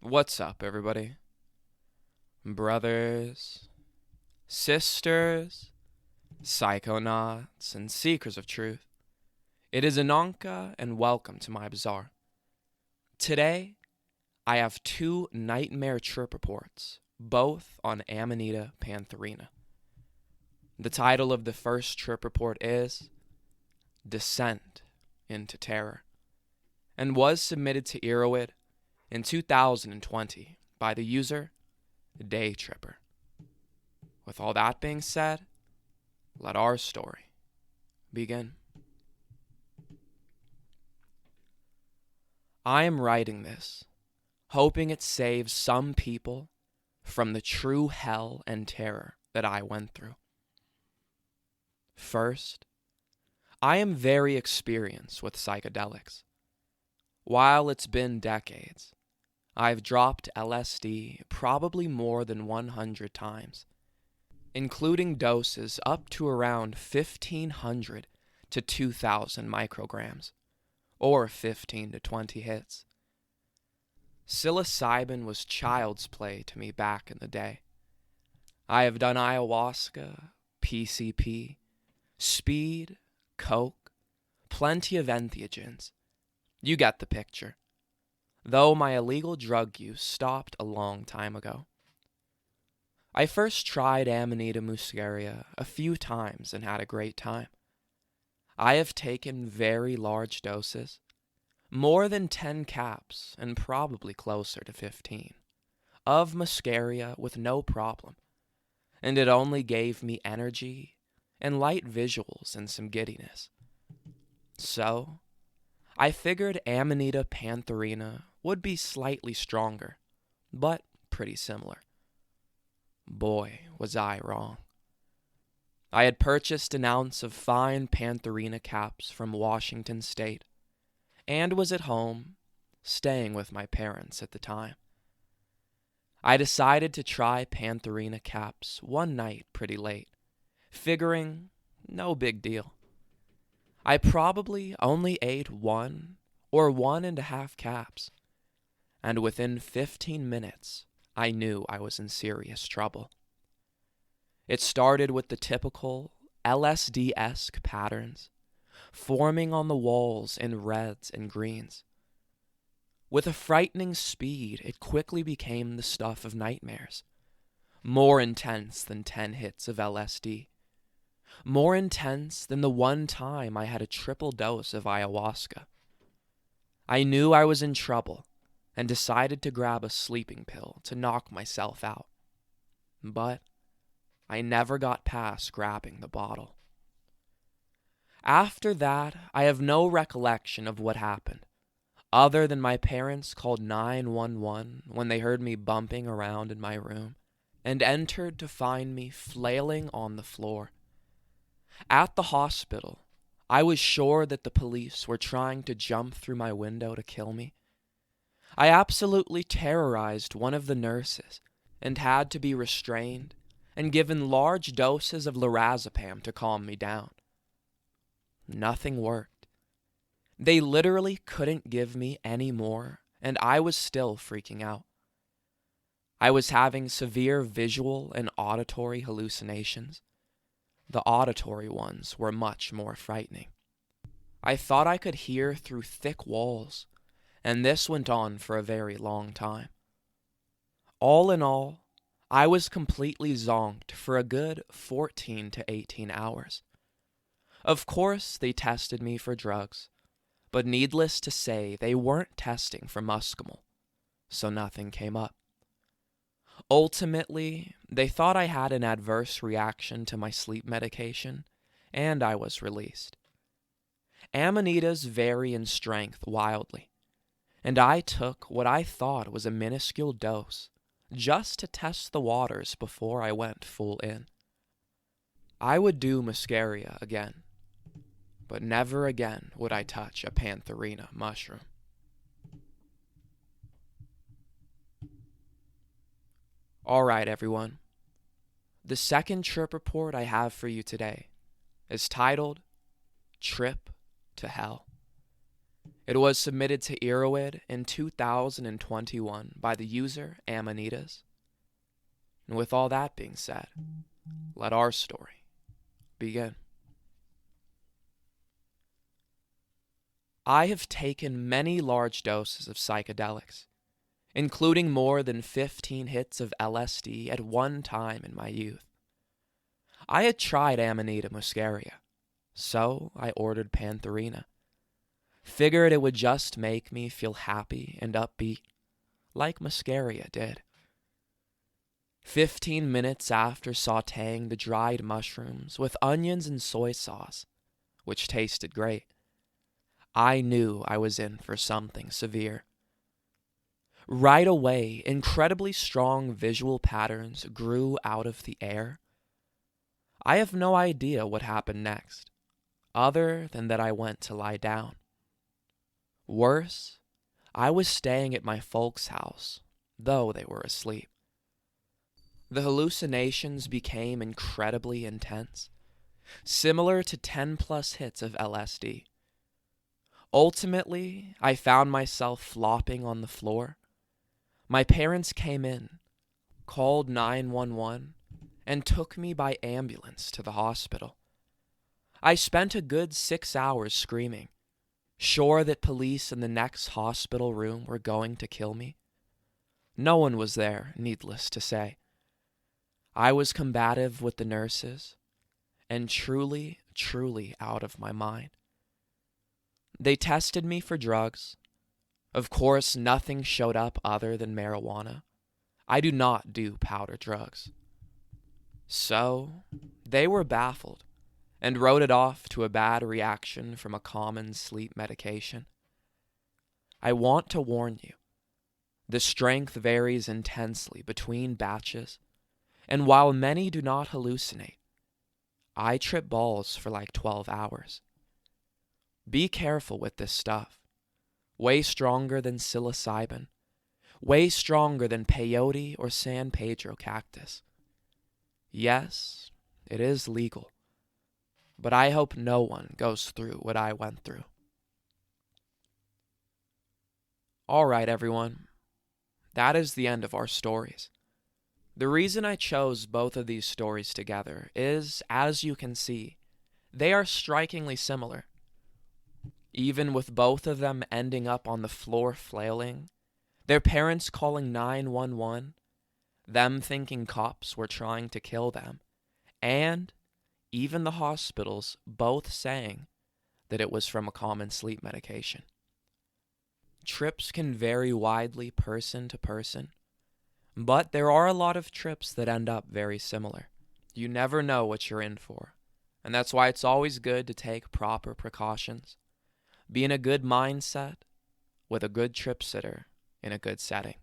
What's up, everybody? Brothers, sisters, psychonauts, and seekers of truth. It is Ananka, and welcome to my bazaar. Today, I have two nightmare trip reports, both on Amanita Pantherina. The title of the first trip report is Descent into Terror, and was submitted to Erowid in 2020 by the user Day Tripper. With all that being said, let our story begin. I am writing this, hoping it saves some people from the true hell and terror that I went through. First, I am very experienced with psychedelics. While it's been decades, I've dropped LSD probably more than 100 times, including doses up to around 1,500 to 2,000 micrograms, or 15 to 20 hits. Psilocybin was child's play to me back in the day. I have done ayahuasca, PCP, speed, coke, plenty of entheogens. You get the picture. Though my illegal drug use stopped a long time ago. I first tried Amanita muscaria a few times and had a great time. I have taken very large doses, more than 10 caps and probably closer to 15, of muscaria with no problem, and it only gave me energy and light visuals and some giddiness. So, I figured Amanita Pantherina would be slightly stronger, but pretty similar. Boy, was I wrong. I had purchased an ounce of fine Pantherina caps from Washington State, and was at home, staying with my parents at the time. I decided to try Pantherina caps one night pretty late, figuring no big deal. I probably only ate 1 or 1.5 caps, and within 15 minutes, I knew I was in serious trouble. It started with the typical LSD-esque patterns, forming on the walls in reds and greens. With a frightening speed, it quickly became the stuff of nightmares, more intense than 10 hits of LSD. More intense than the one time I had a triple dose of ayahuasca. I knew I was in trouble and decided to grab a sleeping pill to knock myself out. But I never got past grabbing the bottle. After that, I have no recollection of what happened, other than my parents called 911 when they heard me bumping around in my room and entered to find me flailing on the floor. At the hospital, I was sure that the police were trying to jump through my window to kill me. I absolutely terrorized one of the nurses and had to be restrained and given large doses of lorazepam to calm me down. Nothing worked. They literally couldn't give me any more, and I was still freaking out. I was having severe visual and auditory hallucinations. The auditory ones were much more frightening. I thought I could hear through thick walls, and this went on for a very long time. All in all, I was completely zonked for a good 14 to 18 hours. Of course, they tested me for drugs, but needless to say, they weren't testing for muscimol, so nothing came up. Ultimately, they thought I had an adverse reaction to my sleep medication, and I was released. Amanitas vary in strength wildly, and I took what I thought was a minuscule dose just to test the waters before I went full in. I would do muscaria again, but never again would I touch a Pantherina mushroom. Alright, everyone. The second trip report I have for you today is titled Trip to Hell. It was submitted to Erowid in 2021 by the user Amanitas. And with all that being said, let our story begin. I have taken many large doses of psychedelics, including more than 15 hits of LSD at one time in my youth. I had tried Amanita muscaria, so I ordered Pantherina. Figured it would just make me feel happy and upbeat, like muscaria did. 15 minutes after sautéing the dried mushrooms with onions and soy sauce, which tasted great, I knew I was in for something severe. Right away, incredibly strong visual patterns grew out of the air. I have no idea what happened next, other than that I went to lie down. Worse, I was staying at my folks' house, though they were asleep. The hallucinations became incredibly intense, similar to 10+ hits of LSD. Ultimately, I found myself flopping on the floor. My parents came in, called 911, and took me by ambulance to the hospital. I spent a good 6 hours screaming, sure that police in the next hospital room were going to kill me. No one was there, needless to say. I was combative with the nurses, and truly, truly out of my mind. They tested me for drugs. Of course, nothing showed up other than marijuana. I do not do powder drugs. So, they were baffled and wrote it off to a bad reaction from a common sleep medication. I want to warn you, the strength varies intensely between batches, and while many do not hallucinate, I trip balls for like 12 hours. Be careful with this stuff. Way stronger than psilocybin. Way stronger than peyote or San Pedro cactus. Yes, it is legal, but I hope no one goes through what I went through. All right, everyone. That is the end of our stories. The reason I chose both of these stories together is, as you can see, they are strikingly similar. Even with both of them ending up on the floor flailing, their parents calling 911, them thinking cops were trying to kill them, and even the hospitals both saying that it was from a common sleep medication. Trips can vary widely person to person, but there are a lot of trips that end up very similar. You never know what you're in for, and that's why it's always good to take proper precautions. Be in a good mindset with a good trip sitter in a good setting.